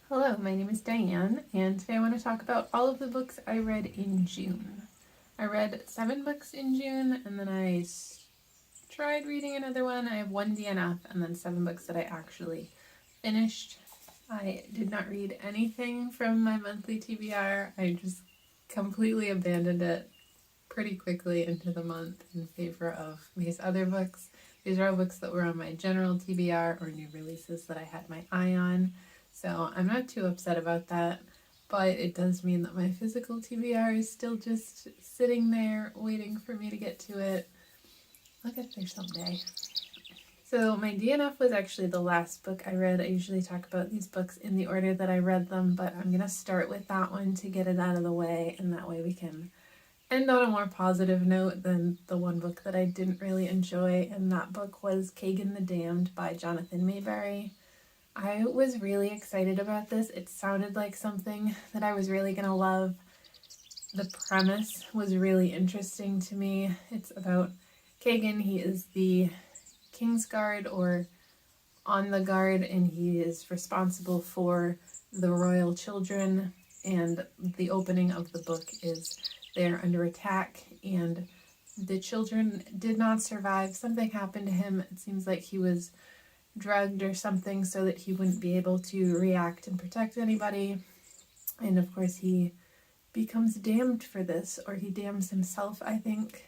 Hello, my name is Diane, and today I want to talk about all of the books I read in June. I read 7 books in June, and then I tried reading another one. I have 1 DNF, and then 7 books that I actually finished. I did not read anything from my monthly TBR. I just completely abandoned it pretty quickly into the month in favor of these other books. These are all books that were on my general TBR or new releases that I had my eye on. So I'm not too upset about that, but it does mean that my physical TBR is still just sitting there waiting for me to get to it. I'll get there someday. So my DNF was actually the last book I read. I usually talk about these books in the order that I read them, but I'm going to start with that one to get it out of the way, and that way we can end on a more positive note than the one book that I didn't really enjoy, and that book was Kagan the Damned by Jonathan Mayberry. I was really excited about this. It sounded like something that I was really going to love. The premise was really interesting to me. It's about Kagan. He is the King's Guard or on the guard, and he is responsible for the royal children, and the opening of the book is they're under attack, and the children did not survive. Something happened to him. It seems like he was drugged or something so that he wouldn't be able to react and protect anybody. And of course he becomes damned for this, or he damns himself, I think.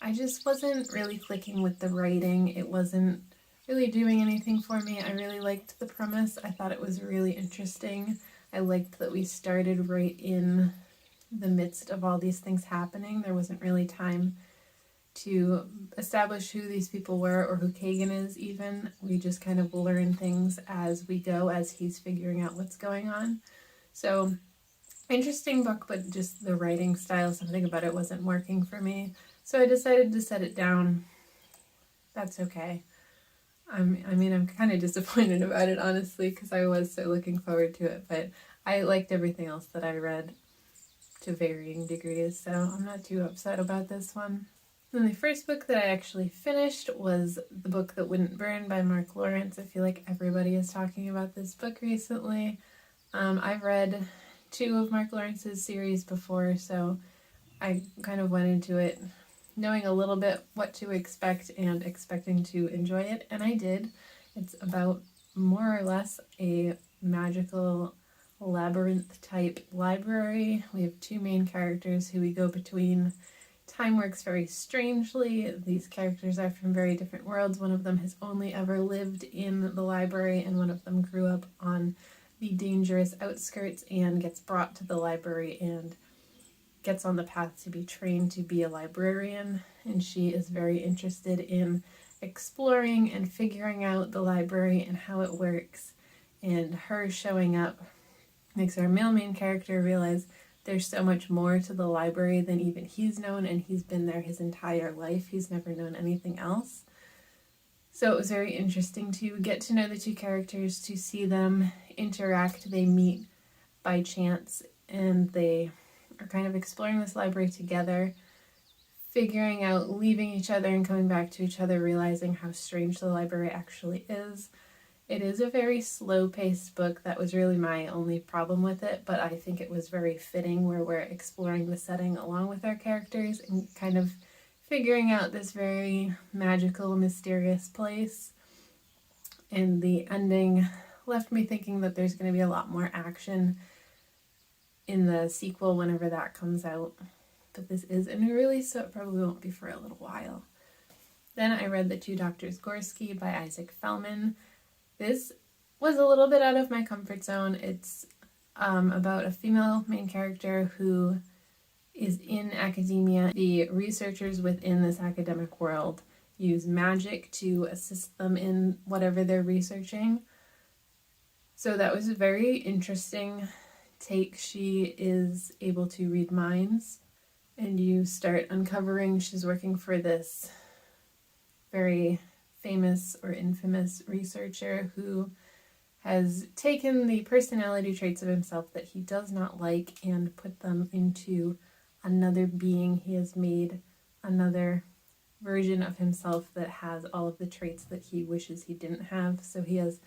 I just wasn't really clicking with the writing. It wasn't really doing anything for me. I really liked the premise. I thought it was really interesting. I liked that we started right in the midst of all these things happening. There wasn't really time to establish who these people were or who Kagan is even. We just kind of learn things as we go, as he's figuring out what's going on. So, interesting book, but just the writing style, something about it wasn't working for me. So I decided to set it down. That's okay. I'm kind of disappointed about it, honestly, because I was so looking forward to it, but I liked everything else that I read to varying degrees, so I'm not too upset about this one. And the first book that I actually finished was The Book That Wouldn't Burn by Mark Lawrence. I feel like everybody is talking about this book recently. I've read 2 of Mark Lawrence's series before, so I kind of went into it knowing a little bit what to expect and expecting to enjoy it, and I did. It's about more or less a magical labyrinth type library. We have 2 main characters who we go between. Time works very strangely. These characters are from very different worlds. One of them has only ever lived in the library, and one of them grew up on the dangerous outskirts and gets brought to the library and gets on the path to be trained to be a librarian. And she is very interested in exploring and figuring out the library and how it works. And her showing up makes our male main character realize there's so much more to the library than even he's known, and he's been there his entire life. He's never known anything else. So it was very interesting to get to know the 2 characters, to see them interact. They meet by chance, and they are kind of exploring this library together, figuring out, leaving each other and coming back to each other, realizing how strange the library actually is. It is a very slow-paced book. That was really my only problem with it, but I think it was very fitting where we're exploring the setting along with our characters and kind of figuring out this very magical, mysterious place. And the ending left me thinking that there's going to be a lot more action in the sequel whenever that comes out. But this is a new release, so it probably won't be for a little while. Then I read The Two Doctors Gorski by Isaac Fellman. This was a little bit out of my comfort zone. It's about a female main character who is in academia. The researchers within this academic world use magic to assist them in whatever they're researching. So that was a very interesting take. She is able to read minds, and you start uncovering she's working for this very famous or infamous researcher who has taken the personality traits of himself that he does not like and put them into another being. He has made another version of himself that has all of the traits that he wishes he didn't have. So he has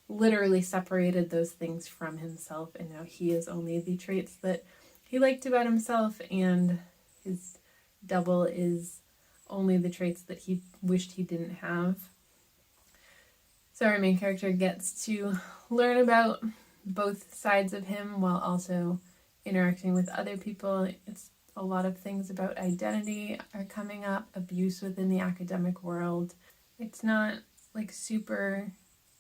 literally separated those things from himself, and now he is only the traits that he liked about himself, and his double is only the traits that he wished he didn't have. So our main character gets to learn about both sides of him while also interacting with other people. It's a lot of things about identity are coming up, abuse within the academic world. It's not like super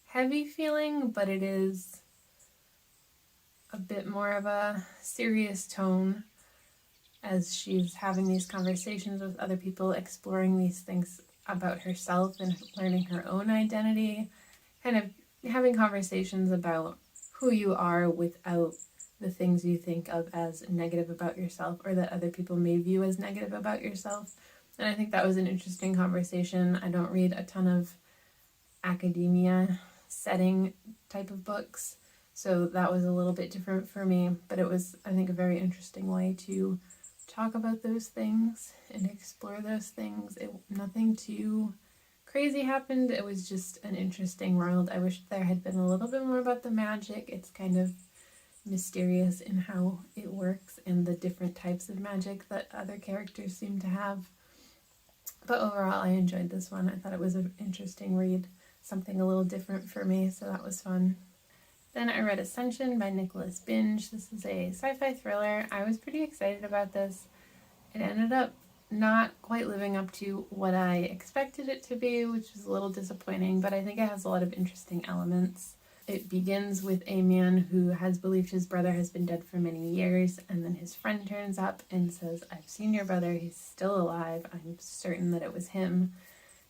heavy feeling, but it is a bit more of a serious tone as she's having these conversations with other people, exploring these things about herself and learning her own identity, kind of having conversations about who you are without the things you think of as negative about yourself or that other people may view as negative about yourself. And I think that was an interesting conversation. I don't read a ton of academia setting type of books, so that was a little bit different for me, but it was, I think, a very interesting way to talk about those things and explore those things. Nothing too crazy happened. It was just an interesting world. I wish there had been a little bit more about the magic. It's kind of mysterious in how it works and the different types of magic that other characters seem to have. But overall, I enjoyed this one. I thought it was an interesting read, something a little different for me, so that was fun. Then I read Ascension by Nicholas Binge. This is a sci-fi thriller. I was pretty excited about this. It ended up not quite living up to what I expected it to be, which was a little disappointing, but I think it has a lot of interesting elements. It begins with a man who has believed his brother has been dead for many years, and then his friend turns up and says, "I've seen your brother, he's still alive, I'm certain that it was him."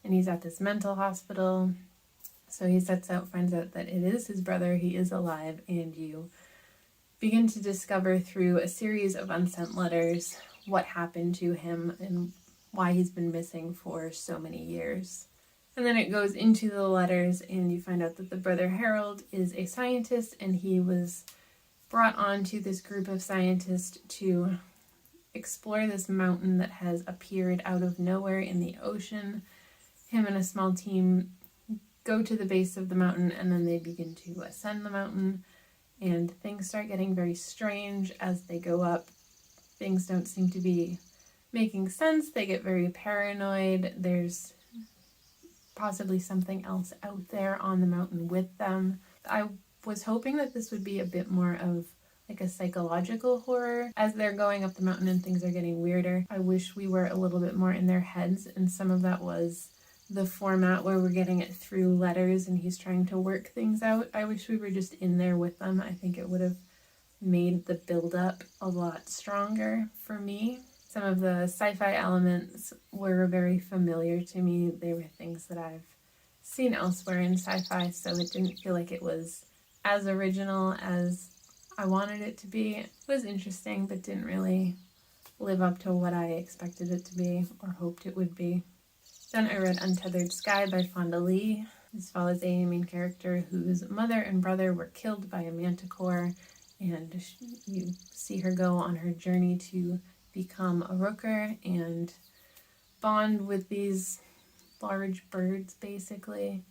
And he's at this mental hospital. So he sets out, finds out that it is his brother, he is alive, and you begin to discover through a series of unsent letters what happened to him and why he's been missing for so many years. And then it goes into the letters, and you find out that the brother Harold is a scientist, and he was brought on to this group of scientists to explore this mountain that has appeared out of nowhere in the ocean. Him and a small team go to the base of the mountain, and then they begin to ascend the mountain, and things start getting very strange as they go up. Things don't seem to be making sense. They get very paranoid. There's possibly something else out there on the mountain with them. I was hoping that this would be a bit more of like a psychological horror as they're going up the mountain and things are getting weirder. I wish we were a little bit more in their heads, and some of that was the format where we're getting it through letters and he's trying to work things out. I wish we were just in there with them. I think it would have made the build-up a lot stronger for me. Some of the sci-fi elements were very familiar to me. They were things that I've seen elsewhere in sci-fi, so it didn't feel like it was as original as I wanted it to be. It was interesting, but didn't really live up to what I expected it to be or hoped it would be. Then I read Untethered Sky by Fonda Lee. This follows a main character whose mother and brother were killed by a manticore, and you see her go on her journey to become a rooker and bond with these large birds, basically,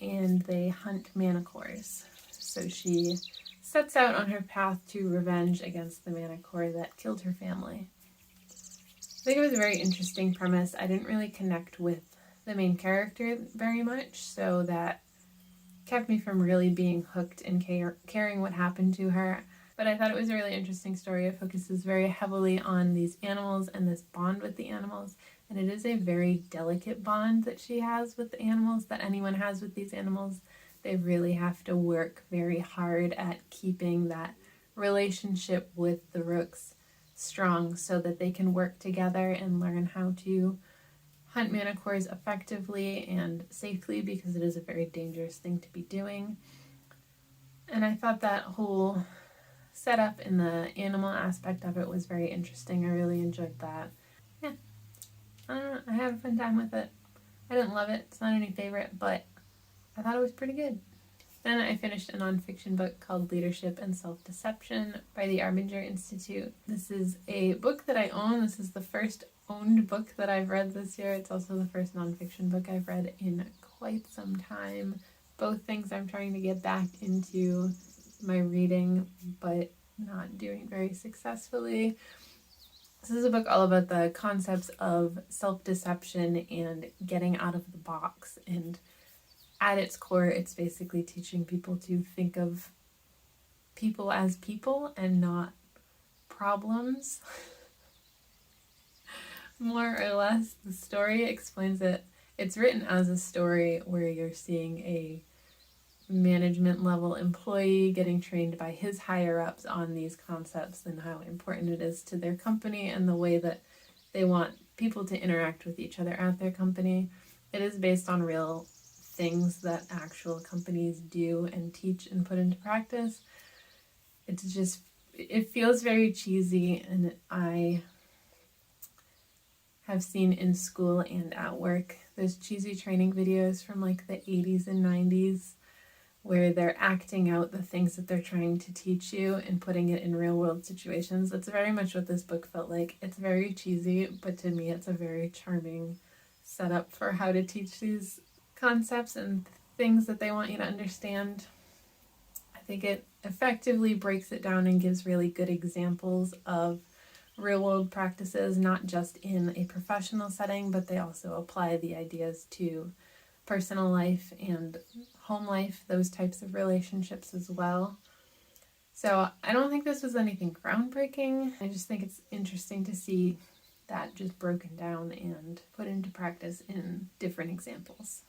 and they hunt manticores. So she sets out on her path to revenge against the manticore that killed her family. I think it was a very interesting premise. I didn't really connect with the main character very much, so that kept me from really being hooked and caring what happened to her. But I thought it was a really interesting story. It focuses very heavily on these animals and this bond with the animals. And it is a very delicate bond that she has with the animals, that anyone has with these animals. They really have to work very hard at keeping that relationship with the rooks strong so that they can work together and learn how to hunt manticores effectively and safely, because it is a very dangerous thing to be doing. And I thought that whole setup and the animal aspect of it was very interesting. I really enjoyed that. Yeah, I don't know, I had a fun time with it. I didn't love it, it's not any favorite, but I thought it was pretty good. Then I finished a nonfiction book called Leadership and Self-Deception by the Arbinger Institute. This is a book that I own. This is the first owned book that I've read this year. It's also the first nonfiction book I've read in quite some time. both things I'm trying to get back into my reading, but not doing very successfully. This is a book all about the concepts of self-deception and getting out of the box. And at its core, it's basically teaching people to think of people as people and not problems. More or less, the story explains it. It's written as a story where you're seeing a management level employee getting trained by his higher ups on these concepts and how important it is to their company and the way that they want people to interact with each other at their company. It is based on real things that actual companies do and teach and put into practice. It feels very cheesy, and I have seen in school and at work those cheesy training videos from like the 80s and 90s where they're acting out the things that they're trying to teach you and putting it in real world situations. That's very much what this book felt like. It's very cheesy, but to me it's a very charming setup for how to teach these concepts and things that they want you to understand. I think it effectively breaks it down and gives really good examples of real world practices, not just in a professional setting, but they also apply the ideas to personal life and home life, those types of relationships as well. So I don't think this was anything groundbreaking. I just think it's interesting to see that just broken down and put into practice in different examples.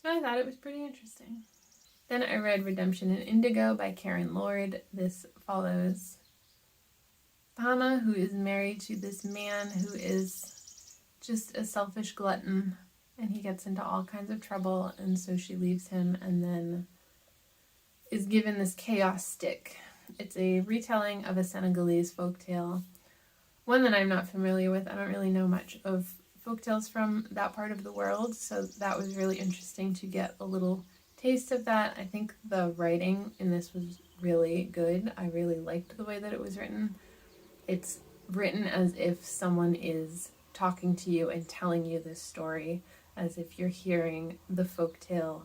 So I thought it was pretty interesting. Then I read Redemption in Indigo by Karen Lord. This follows Hannah, who is married to this man who is just a selfish glutton, and he gets into all kinds of trouble, and so she leaves him and then is given this chaos stick. It's a retelling of a Senegalese folktale, one that I'm not familiar with. I don't really know much of folktales from that part of the world, so that was really interesting to get a little taste of that. I think the writing in this was really good. I really liked the way that it was written. It's written as if someone is talking to you and telling you this story, as if you're hearing the folktale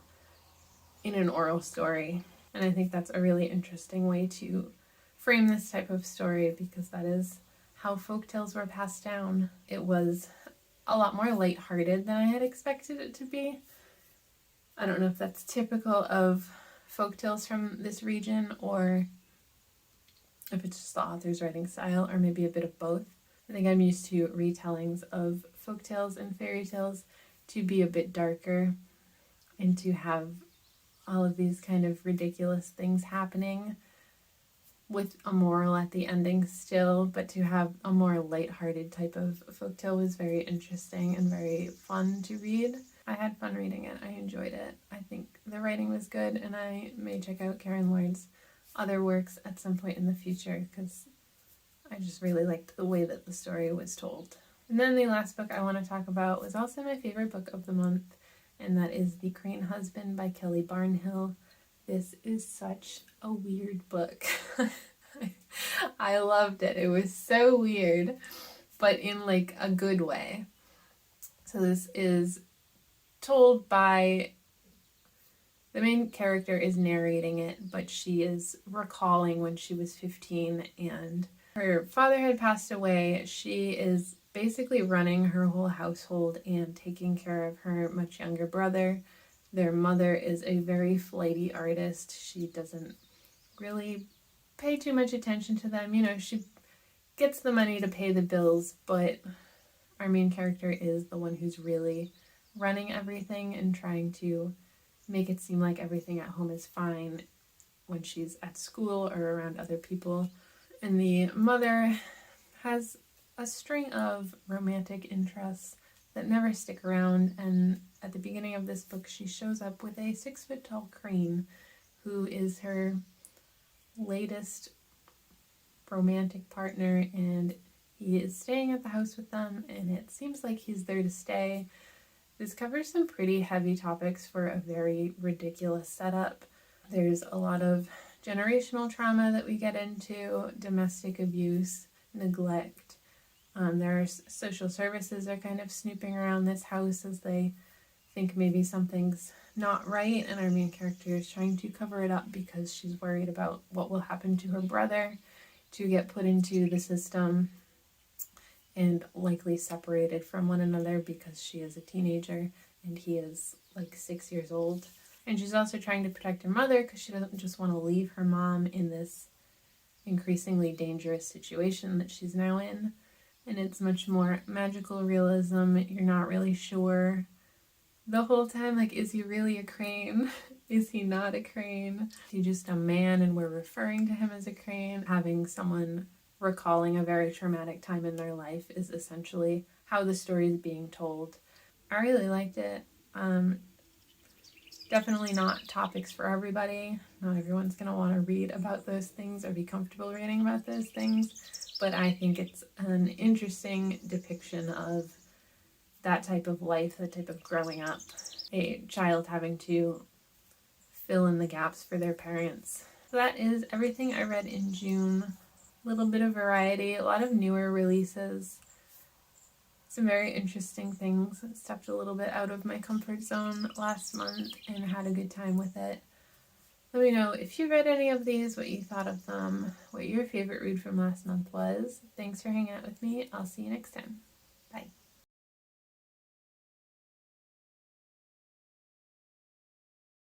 in an oral story. And I think that's a really interesting way to frame this type of story, because that is how folktales were passed down. It was a lot more lighthearted than I had expected it to be. I don't know if that's typical of folktales from this region or if it's just the author's writing style, or maybe a bit of both. I think I'm used to retellings of folktales and fairy tales to be a bit darker and to have all of these kind of ridiculous things happening with a moral at the ending still, but to have a more lighthearted type of folktale was very interesting and very fun to read. I had fun reading it. I enjoyed it. I think the writing was good, and I may check out Karen Lord's other works at some point in the future, because I just really liked the way that the story was told. And then the last book I want to talk about was also my favorite book of the month, and that is The Crane Husband by Kelly Barnhill. This is such a weird book. I loved it. It was so weird, but in like a good way. So this is told by, the main character is narrating it, but she is recalling when she was 15 and her father had passed away. She is basically running her whole household and taking care of her much younger brother. Their mother is a very flighty artist. She doesn't really pay too much attention to them. You know, she gets the money to pay the bills, but our main character is the one who's really running everything and trying to make it seem like everything at home is fine when she's at school or around other people. And the mother has a string of romantic interests that never stick around, and at the beginning of this book she shows up with a 6-foot-tall crane who is her latest romantic partner, and he is staying at the house with them, and it seems like he's there to stay. This covers some pretty heavy topics for a very ridiculous setup. There's a lot of generational trauma that we get into, domestic abuse, neglect. There's social services are kind of snooping around this house as they think maybe something's not right, and our main character is trying to cover it up because she's worried about what will happen to her brother to get put into the system and likely separated from one another because she is a teenager and he is like 6 years old. And she's also trying to protect her mother because she doesn't just want to leave her mom in this increasingly dangerous situation that she's now in. And it's much more magical realism. You're not really sure the whole time, like, is he really a crane? Is he not a crane? Is he just a man and we're referring to him as a crane? Having someone recalling a very traumatic time in their life is essentially how the story is being told. I really liked it. Definitely not topics for everybody. Not everyone's going to want to read about those things or be comfortable reading about those things, but I think it's an interesting depiction of that type of life, that type of growing up, a child having to fill in the gaps for their parents. So that is everything I read in June. A little bit of variety, a lot of newer releases, some very interesting things. Stepped a little bit out of my comfort zone last month and had a good time with it. Let me know if you read any of these, what you thought of them, what your favorite read from last month was. Thanks for hanging out with me. I'll see you next time. Bye.